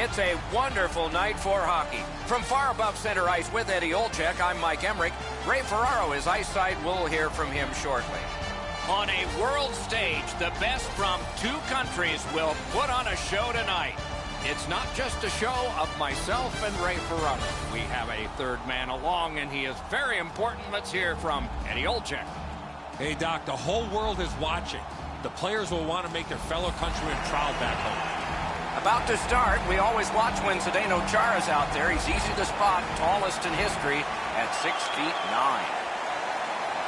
It's a wonderful night for hockey. From far above center ice with Eddie Olczyk, I'm Mike Emmerich. Ray Ferraro is ice side. We'll hear from him shortly. On a world stage, the best from two countries will put on a show tonight. It's not just a show of myself and Ray Ferraro. We have a third man along, and he is very important. Let's hear from Eddie Olczyk. Hey, Doc, the whole world is watching. The players will want to make their fellow countrymen proud back home. About to start, we always watch when Zdeno Chara's out there. He's easy to spot, tallest in history at 6'9".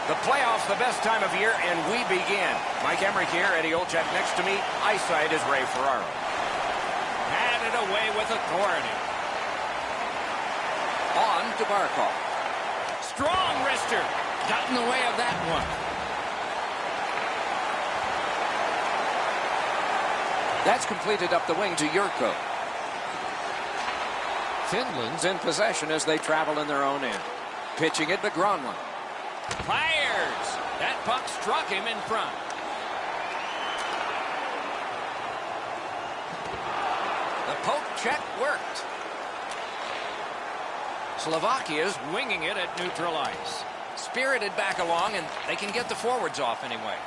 The playoffs, the best time of year, and we begin. Mike Emmerich here, Eddie Olczyk next to me. Ice side is Ray Ferraro. Had it away with authority. On to Barkov. Strong wrister. Got in the way of that one. That's completed up the wing to Jurko. Finland's in possession as they travel in their own end. Pitching it to Granlund. Fires! That puck struck him in front. The poke check worked. Slovakia's winging it at neutral ice. Spirited back along, and they can get the forwards off anyway.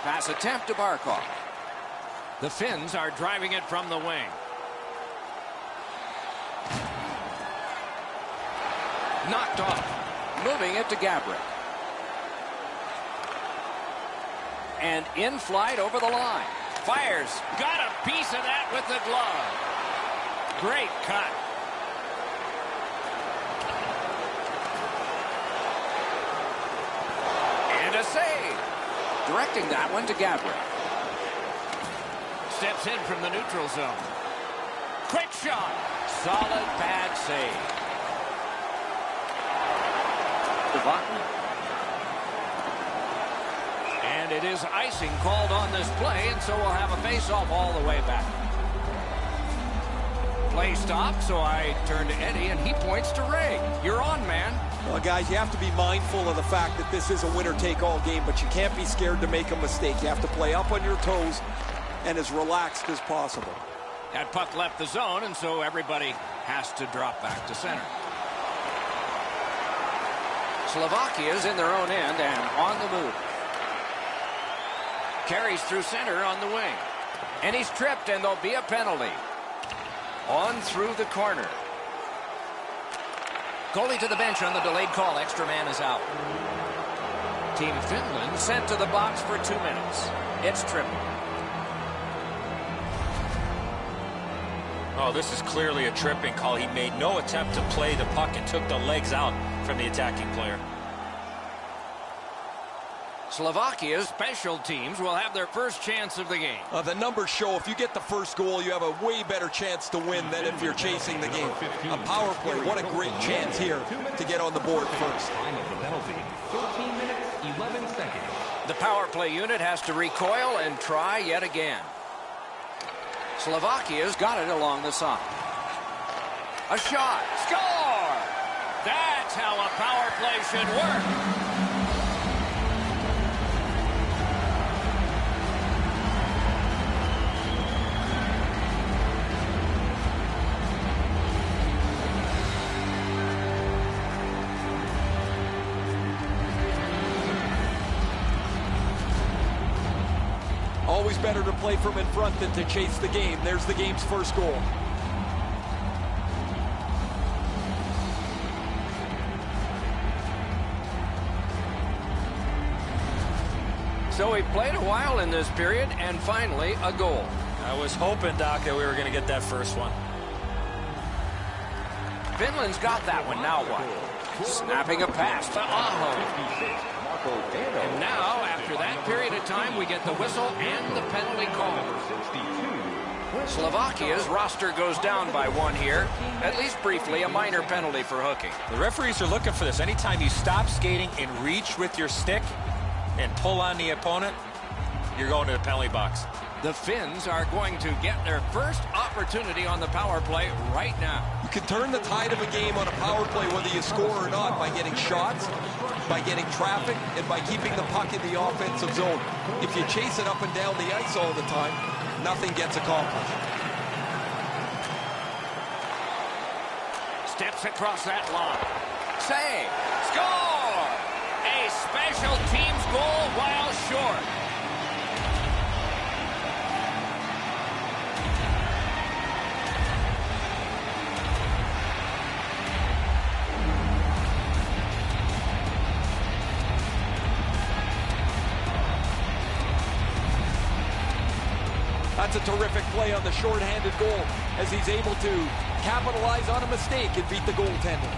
Pass attempt to Barkov. The Finns are driving it from the wing. Knocked off. Moving it to Gabrick. And in flight over the line. Fires. Got a piece of that with the glove. Great cut. And a save. Directing that one to Gabrick. Steps in from the neutral zone. Quick shot. Solid pad save. And it is icing called on this play, and so we'll have a face-off all the way back. Play stopped, so I turn to Eddie, and he points to Ray. You're on, man. Well, guys, you have to be mindful of the fact that this is a winner-take-all game, but you can't be scared to make a mistake. You have to play up on your toes and as relaxed as possible. That puck left the zone, and so everybody has to drop back to center. Slovakia's in their own end and on the move. Carries through center on the wing. And he's tripped, and there'll be a penalty. On through the corner. Goalie to the bench on the delayed call. Extra man is out. Team Finland sent to the box for 2 minutes. It's tripping. Oh, this is clearly a tripping call. He made no attempt to play the puck and took the legs out from the attacking player. Slovakia's special teams will have their first chance of the game. The numbers show if you get the first goal, you have a way better chance to win than if you're chasing the game. A power play, what a great chance here to get on the board first. Time of the penalty, 13 minutes, 11 seconds. The power play unit has to recoil and try yet again. Slovakia's got it along the side. A shot. Score! That's how a power play should work. Always better to play from in front than to chase the game. There's the game's first goal. So he played a while in this period, and finally a goal. I was hoping, Doc, that we were going to get that first one. Finland's got that one. Now what? Snapping a pass to Aho. And now, after that period of time, we get the whistle and the penalty call. Slovakia's roster goes down by one here. At least briefly, a minor penalty for hooking. The referees are looking for this. Anytime you stop skating and reach with your stick and pull on the opponent, you're going to the penalty box. The Finns are going to get their first opportunity on the power play right now. You can turn the tide of a game on a power play whether you score or not by getting shots, by getting traffic, and by keeping the puck in the offensive zone. If you chase it up and down the ice all the time, nothing gets accomplished. Steps across that line. Save. Score! A special teams goal while short. That's a terrific play on the short-handed goal as he's able to capitalize on a mistake and beat the goaltender.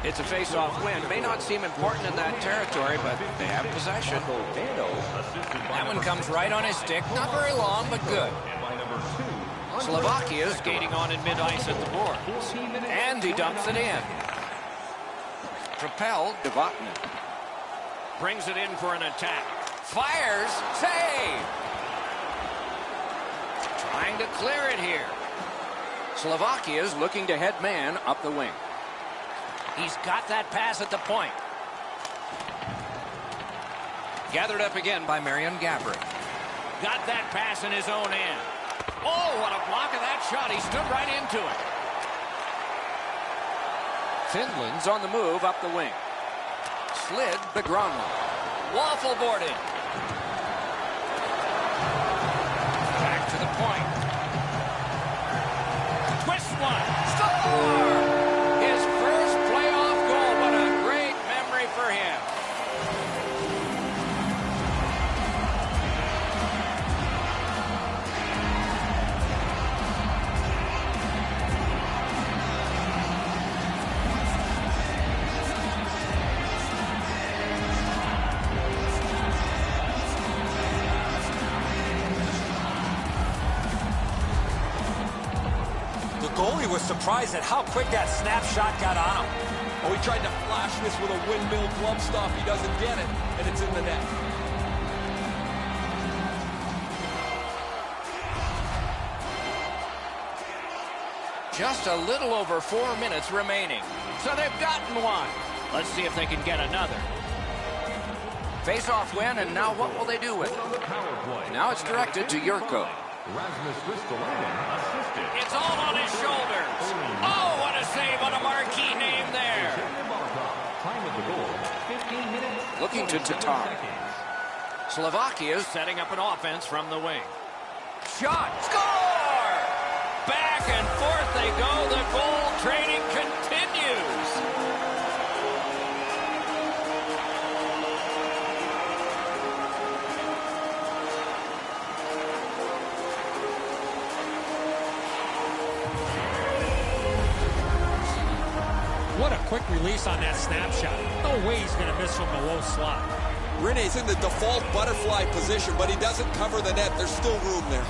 It's a face-off win. May not seem important in that territory, but they have possession. That one comes right on his stick. Not very long, but good. Slovakia skating on in mid-ice at the boards. And he dumps it in. Propelled, Devotny. Brings it in for an attack. Fires, save! Trying to clear it here. Slovakia's looking to head man up the wing. He's got that pass at the point. Gathered up again by Marian Gaborik. Got that pass in his own end. Oh, what a block of that shot. He stood right into it. Finland's on the move up the wing. Slid the Gronwall. Waffle boarded. Back to the point. Twist one. Score! His first playoff goal. What a great memory for him. Goalie was surprised at how quick that snapshot got on him. Oh, he tried to flash this with a windmill glove stop. He doesn't get it, and it's in the net. Just a little over 4 minutes remaining. So they've gotten one. Let's see if they can get another. Face-off win, and now what will they do with it? Now it's directed to Yurko. It's all on his shoulders. Oh, what a save on a marquee name there. Looking to Tatar. Slovakia setting up an offense from the wing. Shot. Score! Back and forth they go. The goal trading continues. What a quick release on that snapshot. No way he's going to miss from the low slot. Rene's in the default butterfly position, but he doesn't cover the net. There's still room there.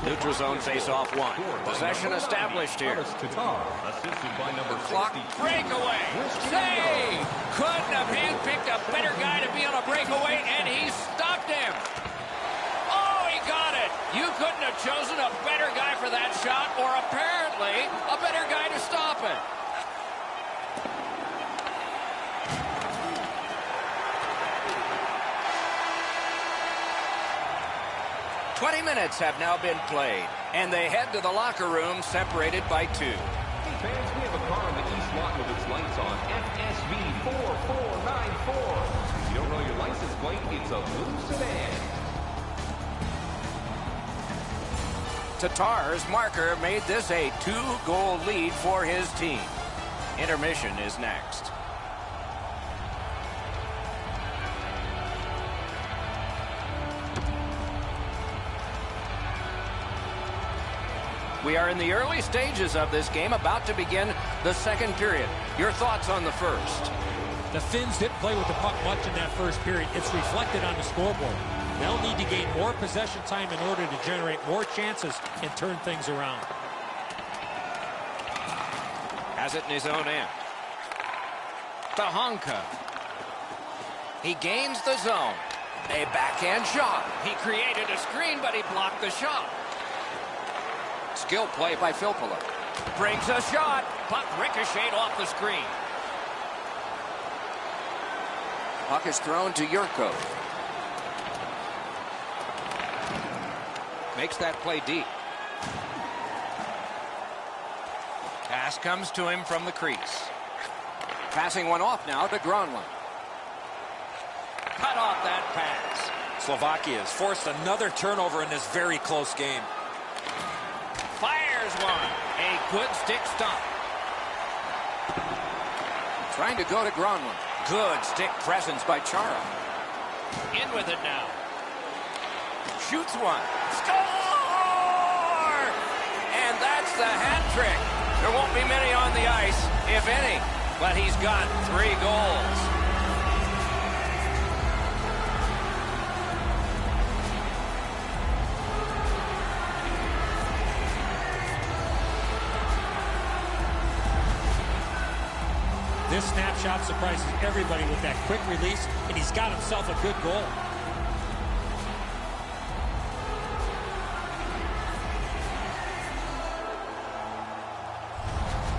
Neutral zone face-off one. Possession established here. Clock breakaway. Save! Couldn't have handpicked a better guy to be on a breakaway, and he stopped him. Oh, he got it. You couldn't have chosen a better guy for that shot, or apparently a better guy to stop it. "20 minutes have now been played, and they head to the locker room separated by 2. Hey fans, we have a car in the east lot with its lights on. FSV4494. If you don't know your license plate, it's a blue sedan. Tatar's marker made this a 2-goal lead for his team. Intermission is next. We are in the early stages of this game, about to begin the second period. Your thoughts on the first? The Finns didn't play with the puck much in that first period. It's reflected on the scoreboard. They'll need to gain more possession time in order to generate more chances and turn things around. has it in his own end. Tahonka. He gains the zone. A backhand shot. He created a screen, but he blocked the shot. Skill play by Filppula. Brings a shot. Puck ricocheted off the screen. Puck is thrown to Yurko. Makes that play deep. Pass comes to him from the crease. Passing one off now to Granlund. Cut off that pass. Slovakia has forced another turnover in this very close game. Fires one. A good stick stop. Trying to go to Granlund. Good stick presence by Chara. In with it now. Shoots one. Score! And that's the hat trick. There won't be many on the ice, if any, but he's got 3 goals. This snapshot surprises everybody with that quick release, and he's got himself a good goal.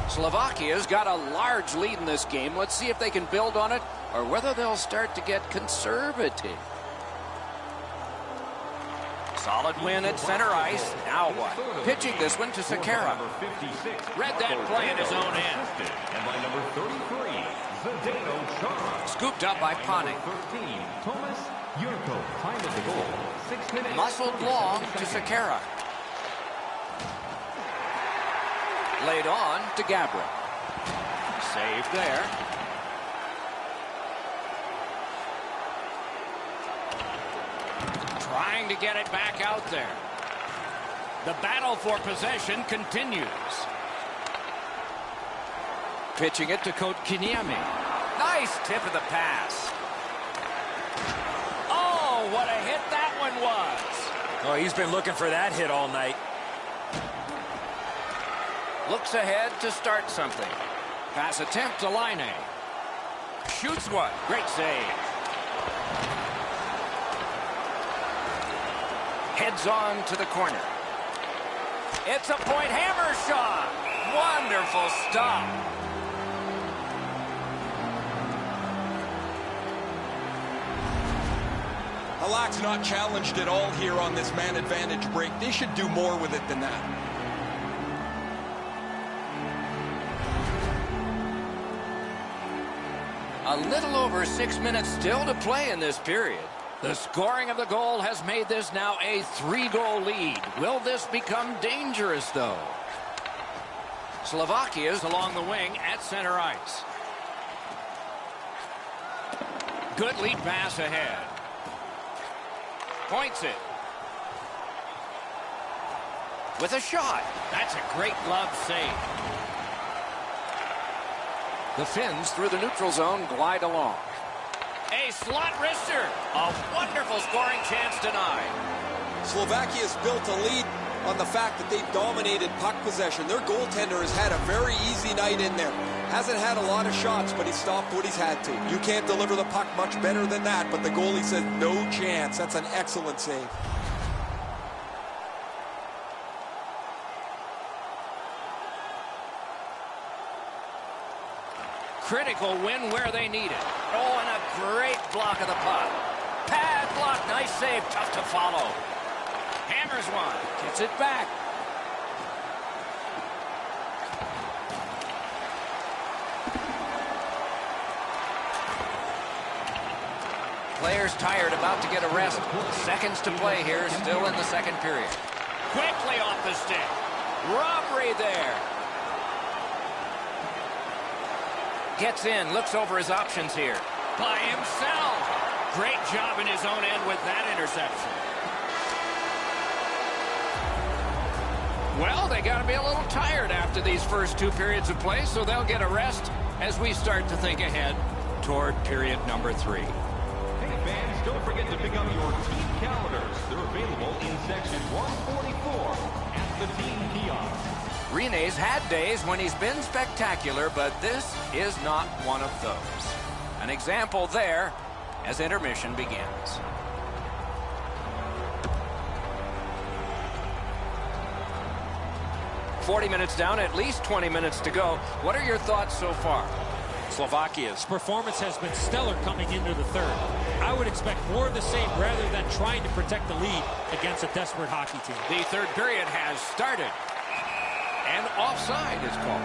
Slovakia's got a large lead in this game. Let's see if they can build on it or whether they'll start to get conservative. Solid win at center ice. Now what? Pitching this one to Sekera. Read that play in his own end. And by number 33, Zdeno Chara. Scooped up by Pane. 13, Thomas Yurko. Time of the goal, 6 minutes. Muscled long to Sekera. Laid on to Gabriel. Saved there. Trying to get it back out there. The battle for possession continues. Pitching it to Kotkaniemi. Nice tip of the pass. Oh, what a hit that one was. Oh, he's been looking for that hit all night. Looks ahead to start something. Pass attempt to Laine. Shoots one. Great save. Heads on to the corner. It's a point hammer shot. Wonderful stop. Halak's not challenged at all here on this man advantage break. They should do more with it than that. A little over 6 minutes still to play in this period. The scoring of the goal has made this now a 3-goal lead. Will this become dangerous, though? Slovakia's along the wing at center ice. Good lead pass ahead. Points it. With a shot. That's a great glove save. The Finns through the neutral zone glide along. A slot wrister. A wonderful scoring chance denied. Slovakia's built a lead on the fact that they've dominated puck possession. Their goaltender has had a very easy night in there. Hasn't had a lot of shots, but he stopped what he's had to. You can't deliver the puck much better than that, but the goalie said no chance. That's an excellent save. Critical win where they need it. Oh, and a great block of the puck. Pad block, nice save, tough to follow. Hammers one, gets it back. Players tired, about to get a rest. Seconds to play here, still in the second period. Quickly off the stick. Robbery there. Gets in, looks over his options here. By himself. Great job in his own end with that interception. Well, they got to be a little tired after these first 2 periods of play, so they'll get a rest as we start to think ahead toward period number 3. Hey fans, don't forget to pick up your team calendars. They're available in section 144 at the team kiosk. Rene's had days when he's been spectacular, but this is not one of those. An example there as intermission begins. "40 minutes down, at least 20 minutes to go. What are your thoughts so far?" Slovakia's Performance has been stellar coming into the third. I would expect more of the same rather than trying to protect the lead against a desperate hockey team. The third period has started. And offside is called.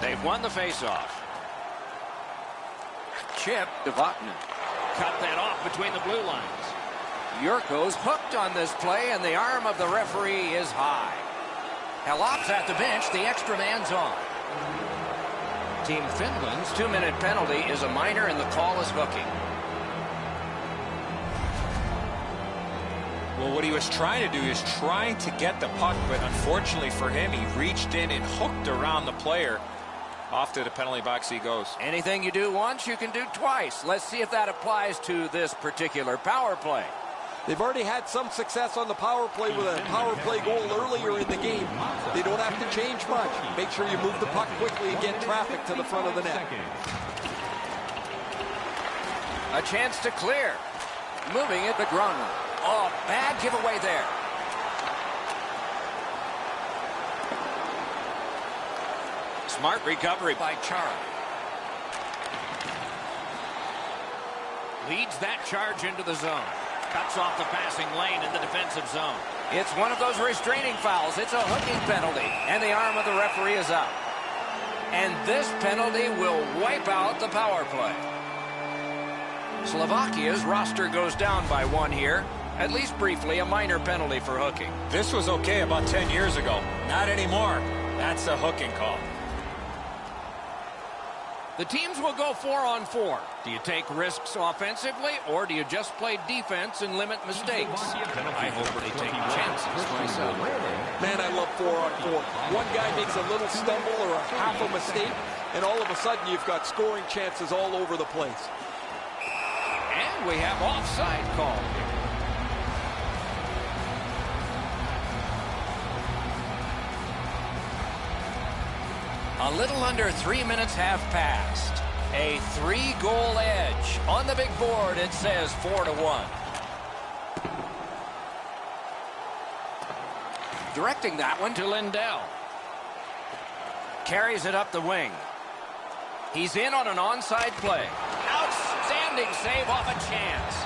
They've won the faceoff. Chip to Vatanen. Cut that off between the blue lines. Yurko's hooked on this play, and the arm of the referee is high. Halop's at the bench. The extra man's on. Team Finland's 2-minute penalty is a minor, and the call is hooking. Well, what he was trying to do is trying to get the puck, but unfortunately for him, he reached in and hooked around the player. Off to the penalty box he goes. Anything you do once, you can do twice. Let's see if that applies to this particular power play. They've already had some success on the power play with a power play goal earlier in the game. They don't have to change much. Make sure you move the puck quickly and get traffic to the front of the net. A chance to clear. Moving it to Grunner. Oh, bad giveaway there. Smart recovery by Chara. Leads that charge into the zone. Cuts off the passing lane in the defensive zone. It's one of those restraining fouls. It's a hooking penalty, and the arm of the referee is up. And this penalty will wipe out the power play. Slovakia's roster goes down by one here. At least briefly, a minor penalty for hooking. This was okay about 10 years ago. Not anymore. That's a hooking call. The teams will go 4-on-4. Do you take risks offensively, or do you just play defense and limit mistakes? I hope they take chances myself. Man, I love 4-on-4. One guy makes a little stumble or a half a mistake, and all of a sudden you've got scoring chances all over the place. And we have offside call. A little under 3 minutes have passed. A 3-goal edge. On the big board, it says 4-1. Directing that one to Lindell. Carries it up the wing. He's in on an onside play. Outstanding save off a chance.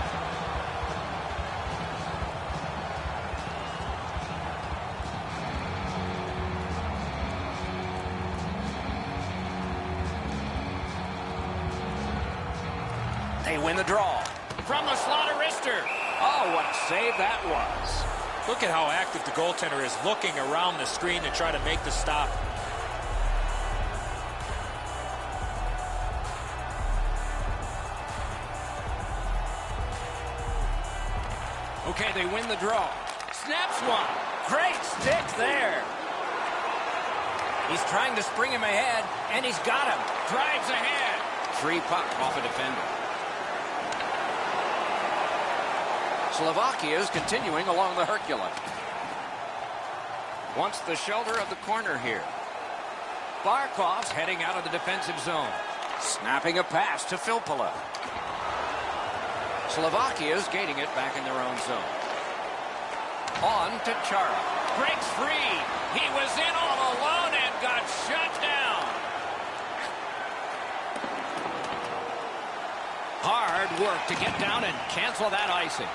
They win the draw. From the slaughter wrister. Oh, what a save that was. Look at how active the goaltender is, looking around the screen to try to make the stop. Okay, they win the draw. Snaps one. Great stick there. He's trying to spring him ahead, and he's got him. Drives ahead. Free puck off a defender. Slovakia is continuing along the Hercules. Wants the shelter of the corner here. Barkov's heading out of the defensive zone. Snapping a pass to Filppula. Slovakia is gating it back in their own zone. On to Chara. Breaks free. He was in all alone and got shut down. Hard work to get down and cancel that icing.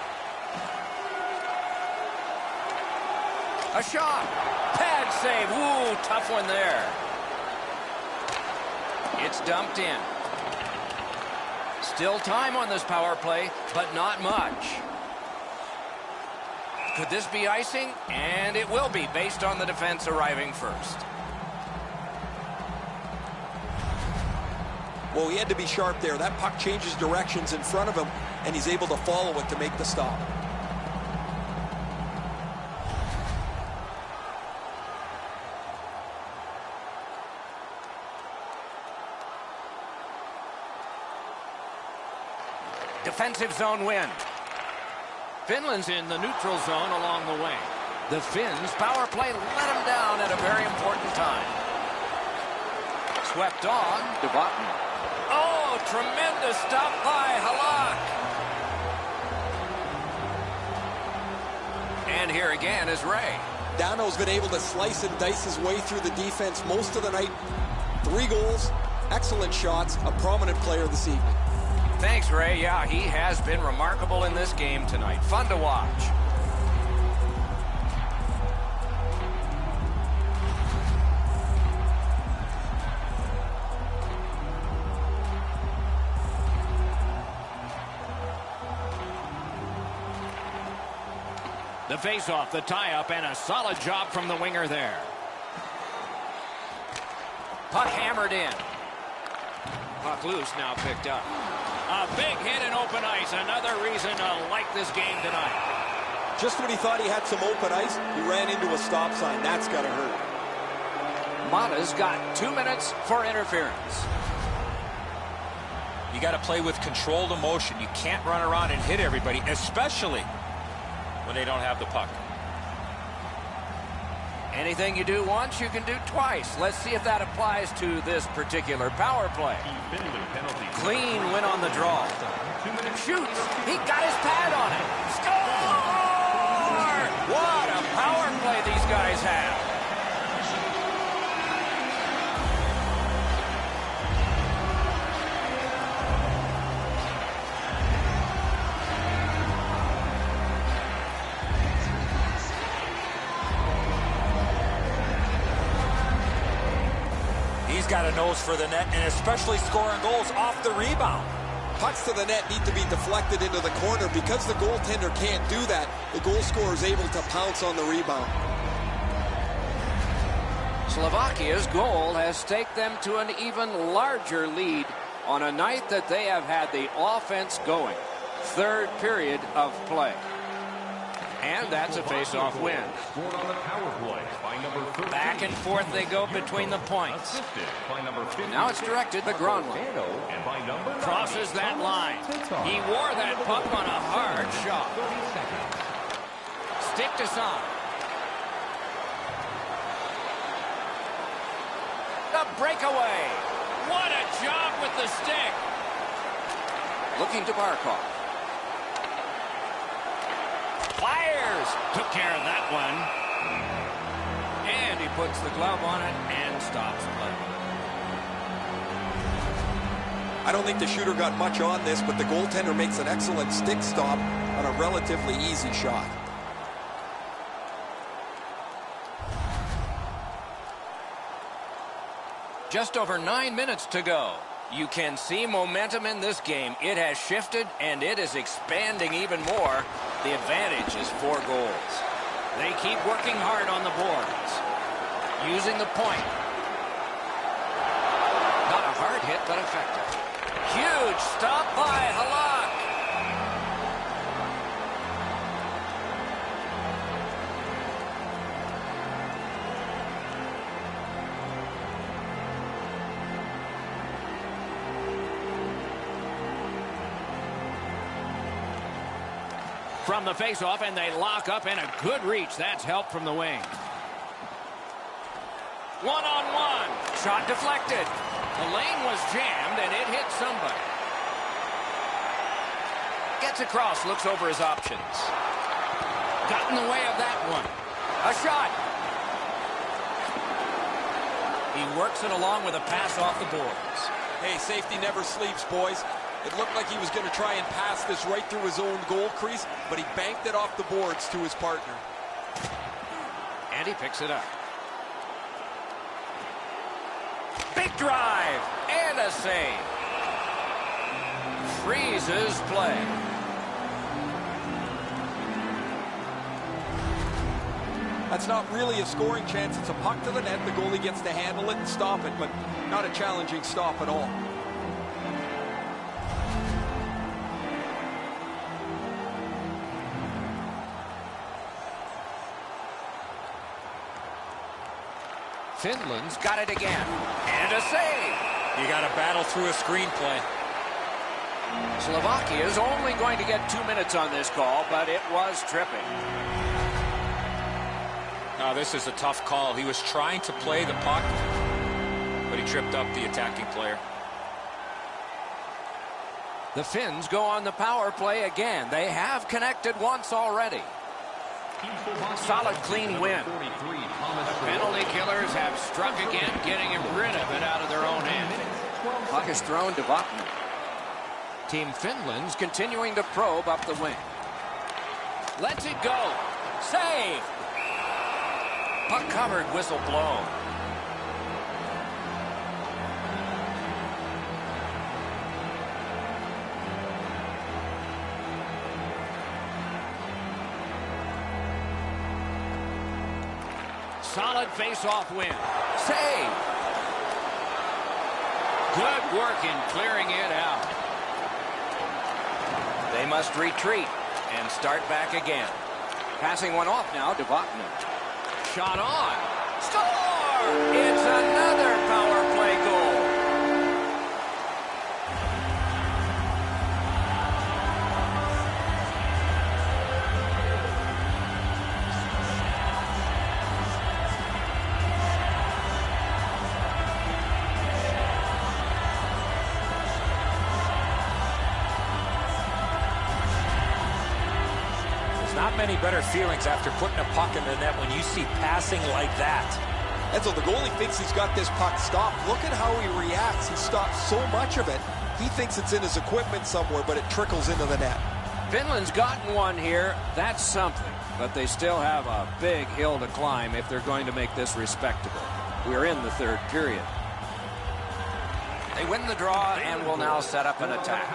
A shot. Pad save. Ooh, tough one there. It's dumped in. Still time on this power play, but not much. Could this be icing? And it will be, based on the defense arriving first. Well, he had to be sharp there. That puck changes directions in front of him, and he's able to follow it to make the stop. Defensive zone win. Finland's in the neutral zone along the wing. The Finns power play let him down at a very important time. Swept on. Devatten. Oh, tremendous stop by Halak. And here again is Ray. Dano's been able to slice and dice his way through the defense most of the night. 3 goals, excellent shots, a prominent player this evening. Thanks, Ray. Yeah, he has been remarkable in this game tonight. Fun to watch. The face-off, the tie-up, and a solid job from the winger there. Puck hammered in. Puck loose, now picked up. A big hit in open ice. Another reason to like this game tonight. Just when he thought he had some open ice, he ran into a stop sign. That's got to hurt. Mata's got 2 minutes for interference. You got to play with controlled emotion. You can't run around and hit everybody, especially when they don't have the puck. Anything you do once, you can do twice. Let's see if that applies to this particular power play. Clean win on the draw. Shoots. He got his pad on it. Score! What a power play these guys have. Got a nose for the net, and especially scoring goals off the rebound. Pucks to the net need to be deflected into the corner. Because the goaltender can't do that, the goal scorer is able to pounce on the rebound. Slovakia's goal has staked them to an even larger lead on a night that they have had the offense going. 3rd period of play. And that's a face-off win. Back and forth they go between the points. Now it's directed to Gronlund. Crosses that line. He wore that puck on a hard shot. Stick to some. The breakaway. What a job with the stick. Looking to Barkov. Fires. Took care of that one. And he puts the glove on it and stops play. I don't think the shooter got much on this, but the goaltender makes an excellent stick stop on a relatively easy shot. Just over 9 minutes to go. You can see momentum in this game. It has shifted, and it is expanding even more. The advantage is 4 goals. They keep working hard on the boards. Using the point. Not a hard hit, but effective. Huge stop by Halak. From the faceoff, and they lock up, and a good reach. That's help from the wing. One-on-one. Shot deflected. The lane was jammed, and it hit somebody. Gets across, looks over his options. Got in the way of that one. A shot. He works it along with a pass off the boards. Hey, safety never sleeps, boys. It looked like he was going to try and pass this right through his own goal crease, but he banked it off the boards to his partner. And he picks it up. Big drive and a save. Freezes play. That's not really a scoring chance. It's a puck to the net. The goalie gets to handle it and stop it, but not a challenging stop at all. Finland's got it again. And a save. You got to battle through a screenplay. Slovakia is only going to get 2 minutes on this call, but it was tripping. Now this is a tough call. He was trying to play the puck, but he tripped up the attacking player. The Finns go on the power play again. They have connected once already. Solid, clean win. The penalty killers have struck again, getting rid of it out of their own end. Puck is thrown to Vatanen. Team Finland's continuing to probe up the wing. Lets it go. Save. Puck covered, whistle blown. Solid face-off win. Save. Good work in clearing it out. They must retreat and start back again. Passing one off now to Vatanen. Shot on. Score! It's another power play goal. Not many better feelings after putting a puck in the net when you see passing like that. And so the goalie thinks he's got this puck stopped. Look at how he reacts. He stops so much of it. He thinks it's in his equipment somewhere, but it trickles into the net. Finland's gotten one here. That's something. But they still have a big hill to climb if they're going to make this respectable. We're in the third period. They win the draw and will now set up an attack.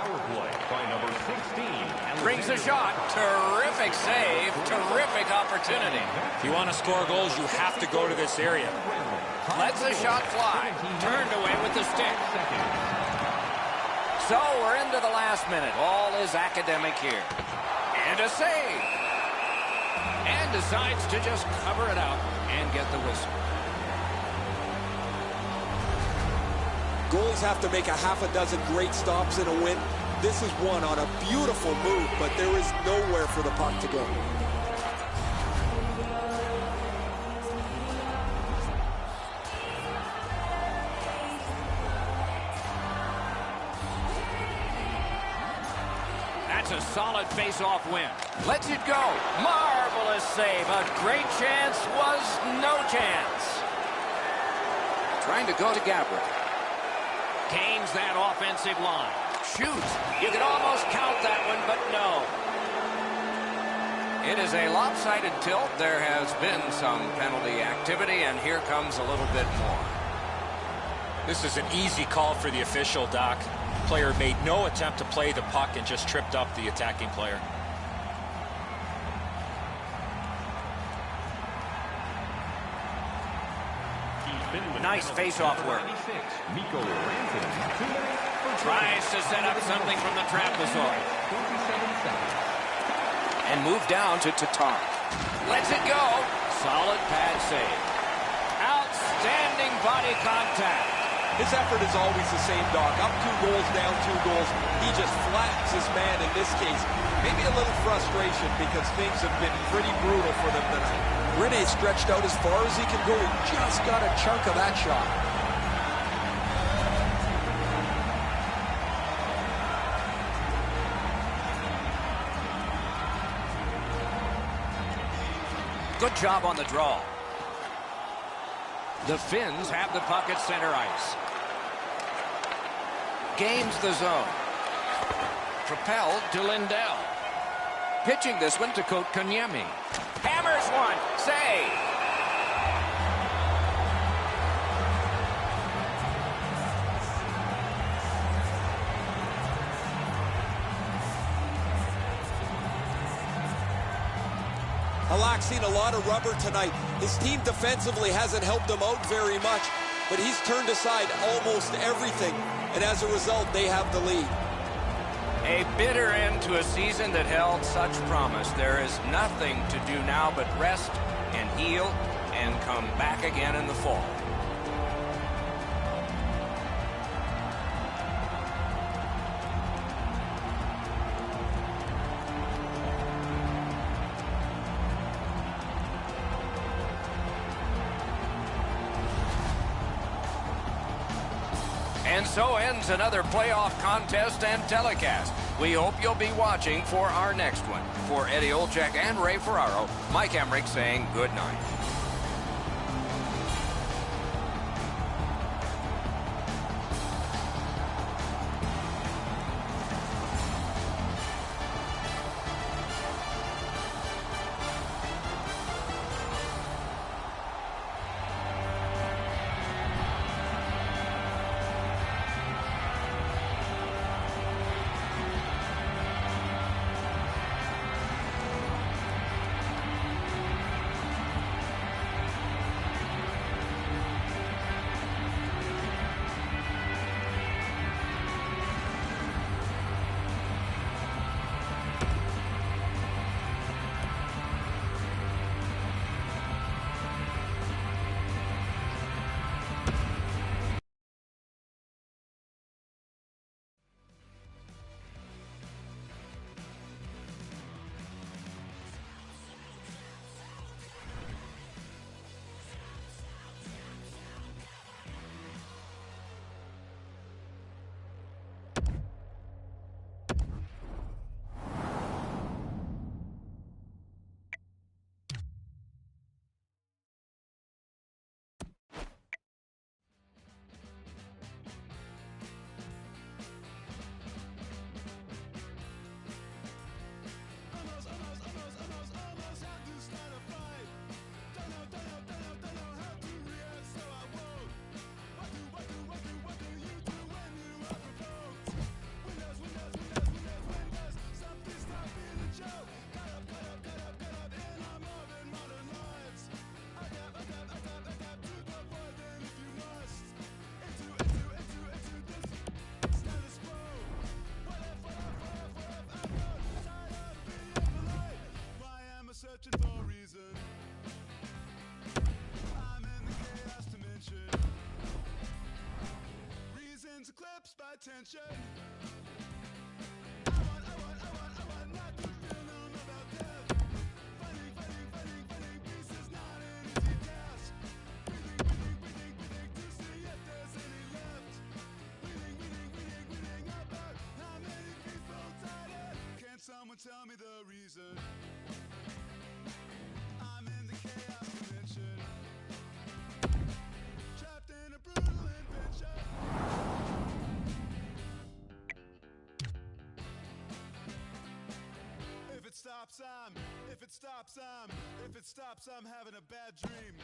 Brings a shot. Terrific save. Terrific opportunity. If you want to score goals, you have to go to this area. Lets the shot fly. Turned away with the stick. So we're into the last minute. All is academic here. And a save. And decides to just cover it up and get the whistle. Goalies have to make a half a dozen great stops in a win. This is one on a beautiful move, but there is nowhere for the puck to go. That's a solid face-off win. Lets it go. Marvelous save. A great chance was no chance. Trying to go to Gabriel. Gains that offensive line. Shoots. You could almost count that one, but no. It is a lopsided tilt. There has been some penalty activity, and here comes a little bit more. This is an easy call for the official, Doc. Player made no attempt to play the puck and just tripped up the attacking player. Nice face-off work. Tries to set up something from the trapezoid. And move down to Tatar. Lets it go. Solid pad save. Outstanding body contact. His effort is always the same, Doc. Up 2 goals, down 2 goals. He just flattens his man in this case. Maybe a little frustration because things have been pretty brutal for them tonight. Rene stretched out as far as he can go. He just got a chunk of that shot. Good job on the draw. The Finns have the puck at center ice. Gains the zone. Propelled to Lindell. Pitching this one to Kotkaniemi. Hammers one. Save. Halak's seen a lot of rubber tonight. His team defensively hasn't helped him out very much, but he's turned aside almost everything, and as a result, they have the lead. A bitter end to a season that held such promise. There is nothing to do now but rest and heal and come back again in the fall. And so ends another playoff contest and telecast. We hope you'll be watching for our next one. For Eddie Olczyk and Ray Ferraro, Mike Emmerich saying good night. Searching for a reason. I'm in the chaos dimension. Reasons eclipsed by tension. I want not to feel known about death. Fighting pieces, not an easy task. Breathing to see if there's any left. Reading about how many people died. Can someone tell me the reason? I'm in the chaos dimension, trapped in a brutal invention. If it stops, I'm having a bad dream.